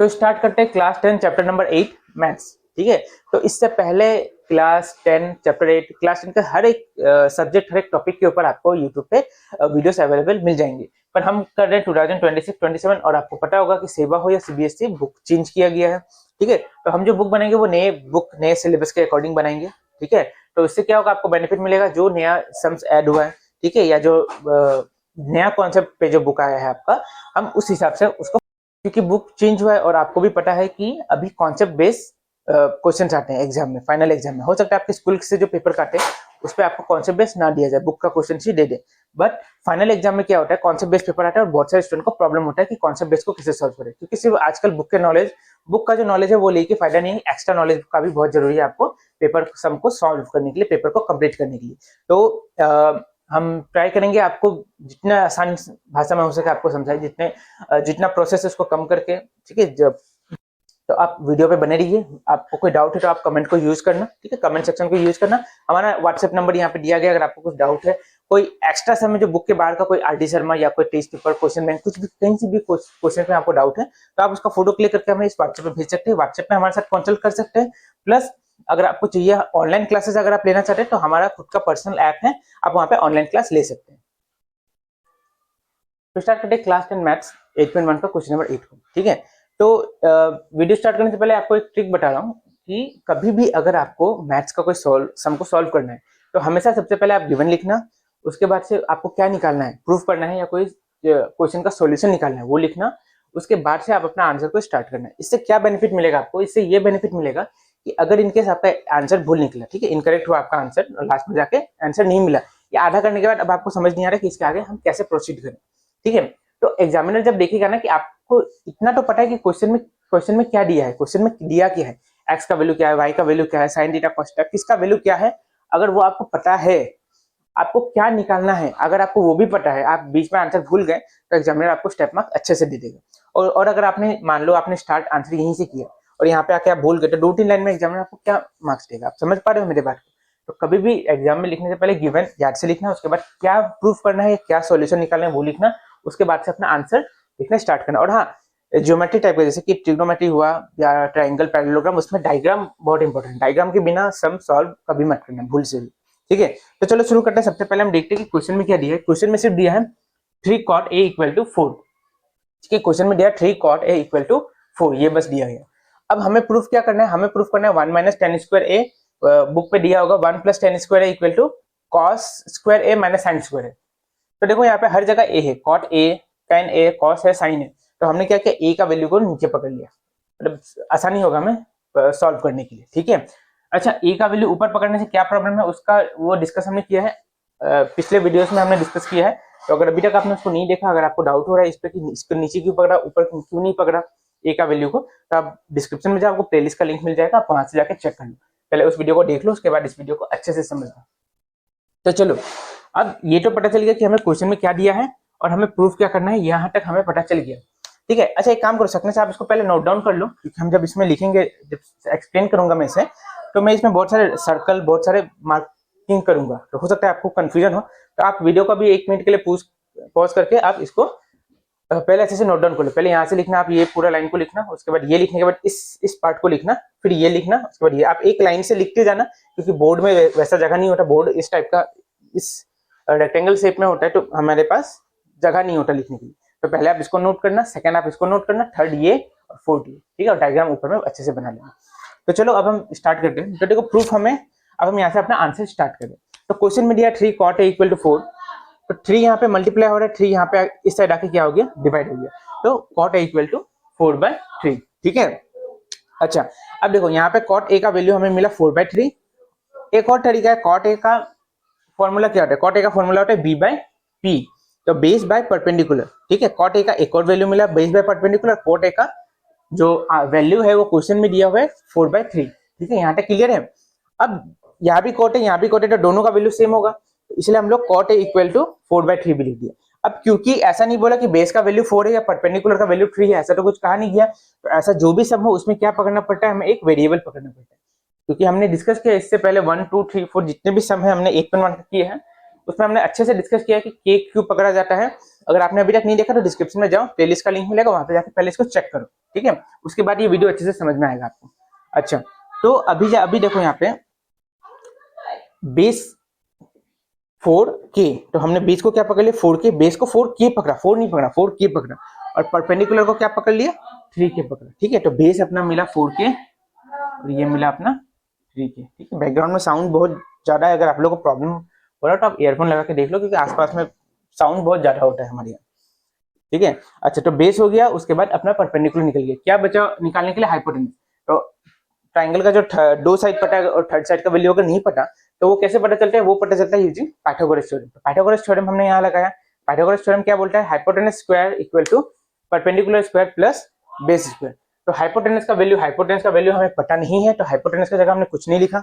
तो स्टार्ट करते हैं क्लास 10 चैप्टर नंबर 8 मैथ्स। ठीक है, तो इससे पहले क्लास 10 चैप्टर 8 क्लास 10 का हर एक सब्जेक्ट, हर एक टॉपिक के ऊपर आपको यूट्यूब पे वीडियोस अवेलेबल मिल जाएंगे। पर हम कर रहे हैं 2026-27 और आपको पता होगा कि सेवा हो या सीबीएसई बुक चेंज किया गया है। ठीक है, तो हम जो बुक बनाएंगे वो नए बुक नए सिलेबस के अकॉर्डिंग बनाएंगे। ठीक है, तो इससे क्या होगा, आपको बेनिफिट मिलेगा जो नया सम्स ऐड हुआ है, ठीक है, या जो नया कॉन्सेप्ट पे जो बुक आया है आपका, हम उस हिसाब से उसको, क्योंकि बुक चेंज हुआ है और आपको भी पता है कि अभी कॉन्सेप्ट बेस्ड क्वेश्चन आते हैं एग्जाम में, फाइनल एग्जाम में। हो सकता है आपके स्कूल से जो पेपर काटे उस पर आपको कॉन्सेप्ट बेस्ड ना दिया जाए, बुक का question he they they, but final exam में क्या होता है, कॉन्सेप्ट बेस्ड पेपर आता है और बहुत सारे स्टूडेंट को प्रॉब्लम होता है कि कॉन्सेप्ट बेस्ड को कैसे सॉल्व करें, क्योंकि सिर्फ आजकल बुक के नॉलेज, बुक का जो नॉलेज है वो लेके फायदा नहीं है, एक्स्ट्रा नॉलेज का भी बहुत जरूरी है आपको पेपर सम को सॉल्व करने के लिए, पेपर को कंप्लीट करने के लिए। तो हम ट्राई करेंगे आपको जितना आसान भाषा में हो सके आपको समझाए, जितना प्रोसेस उसको कम करके। ठीक है, जब तो आप वीडियो पे बने रहिए। आपको कोई डाउट है तो आप कमेंट को यूज करना, ठीक है, कमेंट सेक्शन को यूज करना। हमारा व्हाट्सएप नंबर यहाँ पे दिया गया, अगर आपको कुछ डाउट है, कोई एक्स्ट्रा समय जो बुक के बाहर का कोई आरडी शर्मा या कोई टेस्ट पेपर, क्वेश्चन बैंक, कुछ भी कहीं से भी क्वेश्चन में आपको डाउट है तो आप उसका फोटो क्लिक करके हमें इस व्हाट्सएप पे भेज सकते हैं, व्हाट्सएप पे हमारे साथ कंसल्ट कर सकते हैं। प्लस अगर आपको चाहिए ऑनलाइन क्लासेस अगर आप लेना चाहते हैं तो हमारा खुद का पर्सनल ऐप है, आप वहां पे ऑनलाइन क्लास ले सकते हैं। तो स्टार्ट करते हैं क्लास 10 मैथ्स 8.1 का क्वेश्चन नंबर 8 को। ठीक है, तो वीडियो स्टार्ट करने से पहले आपको एक ट्रिक बता रहा हूँ कि कभी भी अगर आपको मैथ्स का कोई सम को सॉल्व करना है तो हमेशा सबसे पहले आप गिवन लिखना, उसके बाद से आपको क्या निकालना है, प्रूफ करना है या कोई क्वेश्चन का सॉल्यूशन निकालना है वो लिखना, उसके बाद से आप अपना आंसर को स्टार्ट करना है। इससे क्या बेनिफिट मिलेगा आपको, इससे ये बेनिफिट मिलेगा कि अगर इनकेस आपका आंसर भूल निकला, ठीक है, इनकरेक्ट हुआ आपका आंसर, लास्ट में जाके आंसर नहीं मिला या आधा करने के बाद अब आपको समझ नहीं आ रहा कि इसके आगे हम कैसे प्रोसीड करें, ठीक है, तो एग्जामिनर जब देखेगा ना कि आपको इतना तो पता है कि क्वेश्चन में क्या दिया है, क्वेश्चन में दिया क्या है, एक्स का वैल्यू क्या है, वाई का वैल्यू क्या है, साइन थीटा कॉस थीटा किसका वैल्यू क्या है, अगर वो आपको पता है, आपको क्या निकालना है, अगर आपको वो भी पता है, आप बीच में आंसर भूल गए तो एग्जामिनर आपको स्टेप मार्क अच्छे से दे देगा। और अगर आपने मान लो आपने स्टार्ट आंसर यहीं से किया और यहाँ पे आके आप भूल गए तो 2-3 लाइन में एग्जामिनर आपको क्या मार्क्स देगा, आप समझ पा रहे हो मेरे बात को। तो कभी भी एग्जाम में लिखने से पहले गिवन याद से लिखना, उसके बाद क्या प्रूफ करना है, क्या सॉल्यूशन निकालना है वो लिखना, उसके बाद से अपना आंसर लिखना स्टार्ट करना। और हाँ, ज्योमेट्री टाइप का जैसे कि ट्रिग्नोमेट्री हुआ या ट्राइंगल, पैरेललोग्राम, उसमें डायग्राम बहुत इंपॉर्टेंट, डायग्राम के बिना सम सॉल्व कभी मत करना भूल से भी। ठीक है, तो चलो शुरू करते हैं। सबसे पहले हम देखते हैं कि क्वेश्चन में क्या दिया है। क्वेश्चन में सिर्फ दिया है 3 cot a = 4। ठीक है, क्वेश्चन में दिया 3 cot a = 4, ये बस दिया गया। अब हमें प्रूफ क्या करना है, हमें प्रूफ करना है 1 - tan square a, बुक पे दिया होगा 1 + tan square a = cos square a - sin square a। तो देखो यहाँ पे हर जगह a है, cot a, tan a, cos है, sin है, तो हमने क्या किया, a का वैल्यू को नीचे पकड़ लिया, मतलब आसानी होगा हमें सॉल्व करने के लिए। ठीक है, अच्छा, a का वैल्यू ऊपर पकड़ने से क्या प्रॉब्लम है उसका वो डिस्कस हमने किया है, पिछले वीडियोस में हमने डिस्कस किया है। तो अगर अभी तक आपने उसको नहीं देखा, अगर आपको डाउट हो रहा है इस पे कि इसको नीचे क्यों पकड़ा, ऊपर क्यों नहीं पकड़ा a का वैल्यू को, तो आप डिस्क्रिप्शन में जाओ, आपको प्लेलिस्ट का लिंक मिल जाएगा, आप वहां से जाकर चेक कर लो। पहले उस वीडियो को देख लो, उसके बाद इस वीडियो को अच्छे से समझना। तो चलो, अब ये तो पता चल गया कि हमें क्वेश्चन में क्या दिया है और हमें प्रूफ क्या करना है, यहाँ तक हमें पता चल गया। ठीक है, अच्छा एक काम करो, सकने से आप इसको पहले नोट डाउन कर लो, क्योंकि हम जब इसमें लिखेंगे, जब एक्सप्लेन करूंगा मैं इसे, तो मैं इसमें बहुत सारे सर्कल, बहुत सारे मार्किंग करूंगा, तो हो सकता है आपको कंफ्यूजन हो, तो आप वीडियो को भी 1 मिनट के लिए पॉज करके आप इसको पहले अच्छे से नोट डाउन कर लो। पहले यहाँ से लिखना, आप ये पूरा लाइन को लिखना, उसके बाद ये लिखने के बाद इस पार्ट को लिखना, फिर ये लिखना, उसके बाद ये, आप एक लाइन से लिखते जाना, क्योंकि बोर्ड में वैसा जगह नहीं होता, बोर्ड इस टाइप का इस रेक्टेंगल शेप में होता है, तो हमारे पास जगह नहीं होता लिखने के लिए। तो पहले आप इसको नोट करना, सेकंड आप इसको नोट करना, थर्ड ये और फोर्थ ये, ठीक है, और डायग्राम ऊपर में अच्छे से बना लेना। तो चलो अब हम स्टार्ट करते हैं। तो देखो प्रूफ हमें, अब हम यहाँ से अपना आंसर स्टार्ट करें। तो क्वेश्चन में दिया 3 cot a = 4, तो 3 यहाँ पे मल्टीप्लाई हो रहा है, 3 यहाँ पे इस साइड आके क्या हो गया, डिवाइड हो गया, तो cot a = 4/3। ठीक है, अच्छा अब देखो यहाँ पे cot a का वैल्यू हमें मिला 4/3। एक और तरीका है, cot a का फॉर्मूला क्या होता है, cot a का फॉर्मूला होता है b/p, तो बेस बाय परपेंडिकुलर। ठीक है, cot a का एक और वैल्यू मिला base by perpendicular, cot a का जो वैल्यू है वो क्वेश्चन में दिया हुआ है 4/3। ठीक है, यहाँ तक क्लियर है। अब यहाँ भी cot है, यहाँ भी cot है, तो दोनों का वैल्यू सेम होगा, इसलिए हम लोग cot a = 4/3 भी लिख दिया। अब क्योंकि ऐसा नहीं बोला कि बेस का वैल्यू 4 है या परपेंडिकुलर का वैल्यू 3 है, ऐसा तो कुछ कहा नहीं गया, तो ऐसा जो भी सम हो उसमें क्या पकड़ना पड़ता है, हमें एक वेरिएबल पकड़ना पड़ता है, क्योंकि हमने डिस्कस किया इससे पहले 1, 2, 3, 4 जितने भी सम है हमने 8.1 किए हैं, उसमें हमने अच्छे से डिस्कस किया कि k क्यों पकड़ा जाता है, अगर आपने अभी तक नहीं देखा तो डिस्क्रिप्शन में जाओ, प्लेलिस्ट का लिंक मिलेगा, वहां पे जाकर पहले इसको चेक करो, ठीक है। उसके बाद ये वीडियो अच्छे से समझ में आएगा आपको। अच्छा, तो अभी देखो यहाँ पे बेस 4k, तो हमने बेस को क्या पकड़ लिया 4k, बेस को 4k पकड़ा, 4 नहीं पकड़ा, 4k पकड़ा, और परपेंडिकुलर को क्या पकड़ लिया 3k पकड़ा, ठीक है। तो बेस अपना मिला 4k और ये मिला अपना 3k, ठीक है। बैकग्राउंड में साउंड बहुत ज्यादा है, अगर आप लोगों को प्रॉब्लम हो रहा है तो आप ईयरफोन लगा के देख लो, क्योंकि आसपास में साउंड बहुत ज्यादा होता है हमारे यहाँ, ठीक है। अच्छा, तो बेस हो गया, उसके बाद अपना परपेंडिकुलर निकल गया, क्या बचा निकालने के लिए हाइपोटेन्यूज। तो ट्राइंगल का जो दो साइड पता है और थर्ड साइड का वैल्यू अगर नहीं पता तो वो कैसे पता चलता है, वो पता चलता है यूजिंग पाइथागोरस थ्योरम। तो पाइथागोरस थ्योरम हमने यहाँ लगाया। पाइथागोरस थ्योरम क्या बोलता है, hypotenuse square equal to perpendicular square plus base square. तो हाइपोटेनस का वैल्यू हमें पता नहीं है, तो हाइपोटेनस की जगह हमने कुछ नहीं लिखा।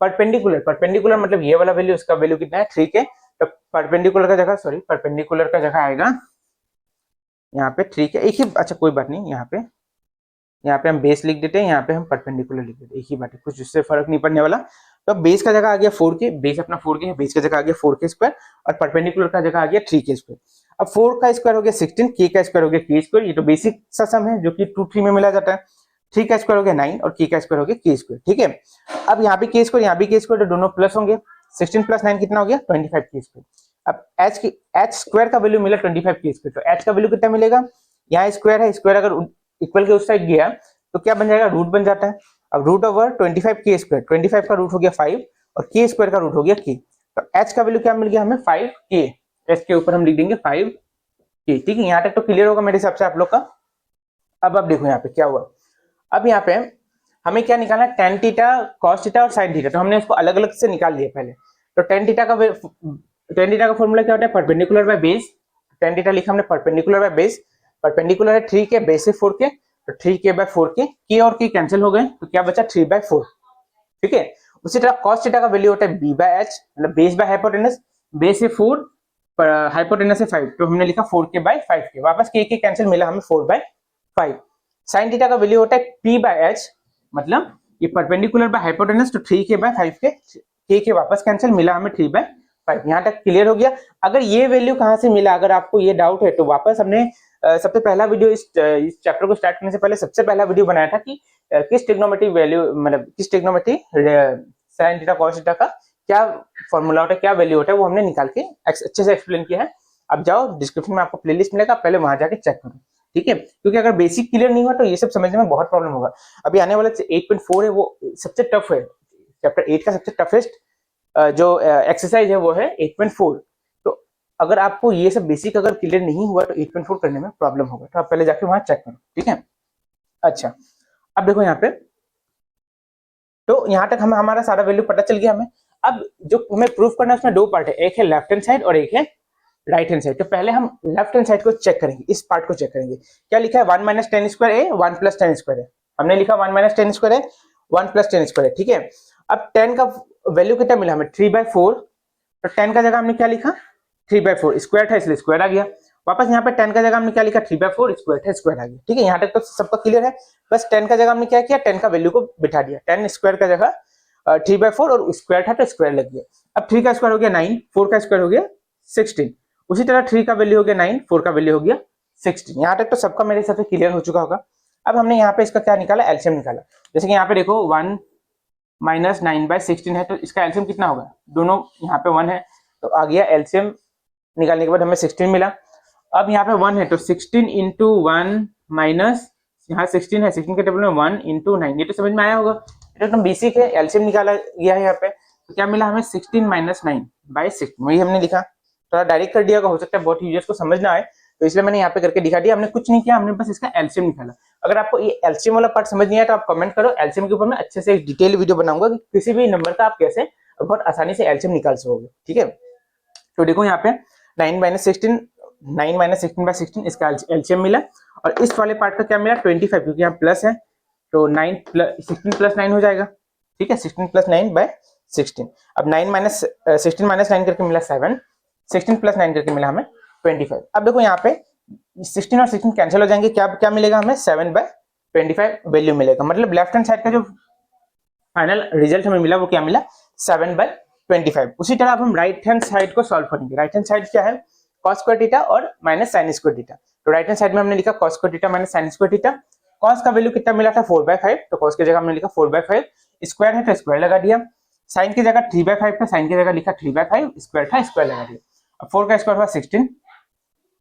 परपेंडिकुलर मतलब ये वाला वैल्यू, उसका वैल्यू कितना है 3k, तो परपेंडिकुलर का जगह आएगा यहाँ पे 3k, एक ही, अच्छा कोई बात नहीं, यहाँ पे हम बेस लिख देते हैं, यहाँ पे हम परपेंडिकुलर लिख देते हैं, एक ही बात है, कुछ उससे फर्क नहीं पड़ने वाला। तो बेस का जगह आ गया 4k, बेस अपना 4k है, बेस का जगह आ गया 4k स्क्वायर, और परपेंडिकुलर का जगह आ गया 3k स्क्वायर। अब 4 का स्क्वायर हो गया 16, k का स्क्वायर हो गया k स्क्वायर, ये तो बेसिक सा सम है जो कि 2 3 में मिला जाता है। 3 का स्क्वायर हो गया 9 और k का स्क्वायर हो गया k स्क्वायर, ठीक है। अब यहाँ भी k स्क्वायर, यहाँ भी k स्क्वायर, तो दोनों प्लस होंगे। 16 प्लस 9 कितना हो गया 25 k स्क्वायर। अब h स्क्वायर का वैल्यू मिला 25 k स्क्वायर, तो h का वैल्यू कितना मिलेगा, यहाँ स्क्वायर है, स्क्वायर अगर इक्वल के उस साइड गया तो क्या बन जाएगा, रूट बन जाता है। अब रूट ओवर 25k स्क्वायर, 25 का रूट हो गया 5 और k स्क्वायर का रूट हो गया k, तो h का वैल्यू क्या मिल गया हमें 5k, h के ऊपर हम लिख देंगे 5k, ठीक है। यहाँ तक तो क्लियर होगा मेरे हिसाब से आप लोग का। अब देखो यहाँ पे क्या हुआ, अब यहाँ पे हमें क्या निकालना है, tan थीटा, cos थीटा और sin थीटा, तो हमने इसको अलग अलग से निकाल लिया पहले। तो tan थीटा का फॉर्मूला क्या होता है, perpendicular by base. tan theta लिखा हमने परपेंडिकुलर बाय बेस, परपेंडिकुलर है 3k, बेस है 4k, तो 3k बाय 4k, k और k कैंसिल हो गए, तो क्या बचा 3/4, ठीक है। उसी तरह cos थीटा का वैल्यू होता है b/h, मतलब बेस बाय हाइपोटेनस, बेस है 4, हाइपोटेनस है 5, तो हमने लिखा 4k बाय 5k, वापस k कैंसिल मिला हमें 4/5। sin थीटा का वैल्यू होता है p/h, मतलब ये परपेंडिकुलर बाय हाइपोटेनस, तो 3k बाय 5k, k वापस कैंसिल मिला हमें 3/5। यहाँ तक क्लियर हो गया। अगर ये वैल्यू कहाँ से मिला, अगर आपको ये डाउट है तो वापस हमने सबसे पहला वीडियो, इस चैप्टर को स्टार्ट करने से पहले सबसे पहला वीडियो बनाया था कि किस ट्रिग्नोमेट्री वैल्यू, मतलब किस trigonometry sin theta cos theta का क्या फॉर्मूला होता है, क्या वैल्यू होता है, वो हमने निकाल के अच्छे से एक्सप्लेन किया है। अब जाओ डिस्क्रिप्शन में आपको प्लेलिस्ट मिलेगा, पहले वहां जाके चेक करो, ठीक है। क्योंकि अगर बेसिक क्लियर नहीं हुआ तो ये सब समझने में बहुत प्रॉब्लम होगा। अभी आने वाला 8.4 है, वो सबसे टफ है, चैप्टर 8 का सबसे टफेस्ट जो एक्सरसाइज है वो है 8.4। तो अगर आपको ये सब बेसिक अगर क्लियर नहीं हुआ तो 8.4 करने में प्रॉब्लम होगा, तो आप पहले जाके वहां चेक करो, ठीक है। अच्छा, अब देखो यहाँ पे, तो यहाँ तक हमें हमारा सारा वैल्यू पता चल गया हमें। अब जो हमें प्रूफ करना है उसमें दो पार्ट है, एक है लेफ्ट हैंड साइड और एक है राइट हैंड साइड। तो पहले हम लेफ्ट हैंड साइड को चेक करेंगे, इस पार्ट को चेक करेंगे। क्या लिखा है, 1 माइनस टेन स्क्वायर है, 1 प्लस टेन स्क्वायर है, हमने लिखा 1 माइनस टेन स्क्वायर है, 1 प्लस टेन स्क्वायर है, ठीक है। अब 10 का वैल्यू कितना मिला हमें 3/4, तो 10 का जगह हमने क्या लिखा 3/4, स्क्वायर था इसलिए स्क्वायर आ गया। वापस यहाँ पे 10 का जगह हमने क्या लिखा 3/4, स्क्वायर था स्क्वायर आ गया, ठीक है। यहाँ तक तो सबका क्लियर है। बस 10 का जगह हमने क्या किया, 10 का वैल्यू को बिठा दिया, 10 स्क्वायर का जगह 3/4 और स्क्वायर था तो स्क्वायर लग गया। अब 3 का स्क्वायर हो गया 9, 4 का स्क्वायर हो गया 16, उसी तरह 3 का वैल्यू हो गया 9, 4 का वैल्यू हो गया 16। यहाँ तक तो सबका मेरे हिसाब से क्लियर हो चुका होगा। अब हमने यहाँ पे इसका क्या निकाला, एलसीएम निकाला। जैसे कि यहाँ पे देखो 1 माइनस 9/16 है, तो इसका एलसीएम कितना होगा, दोनों यहाँ पे 1 है तो आ गया एलसीएम। निकालने के बाद हमें 16 मिला। अब यहाँ पे 1 है तो 16 इंटू 1 माइनस, यहाँ 16 है, 16 के टेबल में 1 इंटू 9, ये तो समझ में आया होगा, ये तो एकदम बेसिक है। एलसीएम निकाला गया है यहाँ पे, तो क्या मिला हमें 16 माइनस 9/16, वही हमने लिखा। थोड़ा डायरेक्ट कर दिया, हो सकता है बहुत यूजर्स को समझ ना आए, तो इसलिए मैंने यहाँ पे करके दिखा दिया। हमने कुछ नहीं किया, हमने बस इसका एलसीएम निकाला। अगर आपको ये एलसीएम वाला पार्ट समझ नहीं आया तो आप कमेंट करो, एलसीएम के ऊपर मैं अच्छे से एक डिटेल वीडियो बनाऊंगा कि किसी भी नंबर का आप कैसे बहुत आसानी से एलसीएम निकाल सकोगे, ठीक है। तो देखो यहाँ पे 9 माइनस 16/16 इसका एलसीएम मिला, और इस वाले पार्ट का क्या मिला 25, क्योंकि यहाँ प्लस है तो 16 प्लस 9 हो जाएगा, ठीक है। 16 प्लस 9/16। अब 16 माइनस 9 करके मिला 7, 16 प्लस 9 करके मिला हमें 25। अब देखो यहाँ पे 16 और 16 कैंसिल हो जाएंगे, क्या क्या मिलेगा हमें 7/25 वैल्यू मिलेगा। मतलब लेफ्ट हैंड साइड का जो फाइनल रिजल्ट हमें मिला वो क्या मिला 7/25। उसी तरह अब हम राइट हैंड साइड को सॉल्व करेंगे। राइट हैंड साइड क्या है, कॉस स्क्वायर थीटा और माइनस साइन स्क्वायर थीटा। तो राइट हैंड साइड में हमने लिखा cos square theta minus sine square theta. Cos का वैल्यू कितना मिला था 4/5, तो कॉस की जगह हमने लिखा 4/5, स्क्वायर है तो स्क्वायर लगा दिया। साइन की जगह 3/5 था, साइन की जगह लिखा 3/5, स्क्वायर था स्क्वायर लगा दिया। अब 4 का स्क्वायर हुआ 16,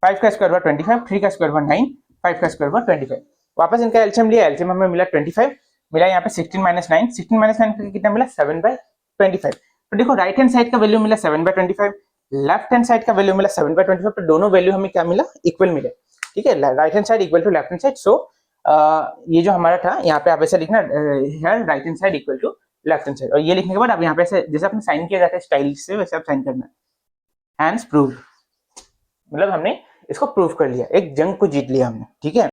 5 का स्क्वायर हुआ 25, 3 का स्क्वायर हुआ 9, 5 का स्क्वायर हुआ 25। वापस इनका एलसीएम लिया, एलसीएम हमें मिला 25, मिला यहाँ पे 16 माइनस 9, 16 माइनस 9 कितना मिला 7/25। तो देखो राइट हैंड साइड का वैल्यू मिला 7/25, लेफ्ट हैंड साइड का वैल्यू मिला 7/25, तो दोनों वैल्यू हमें क्या मिला इक्वल मिले। ठीक है, right hand side equal to left hand side. So ये जो हमारा था यहाँ पे आप ऐसा लिखना है right hand side equal to left hand side, और ये लिखने के बाद आप यहाँ पे ऐसे जैसे आपने साइन किया जाता है स्टाइल से वैसे आप साइन करना है। हैंड्स प्रूव, मतलब हमने इसको प्रूव कर लिया, एक जंग को जीत लिया हमने। ठीक है,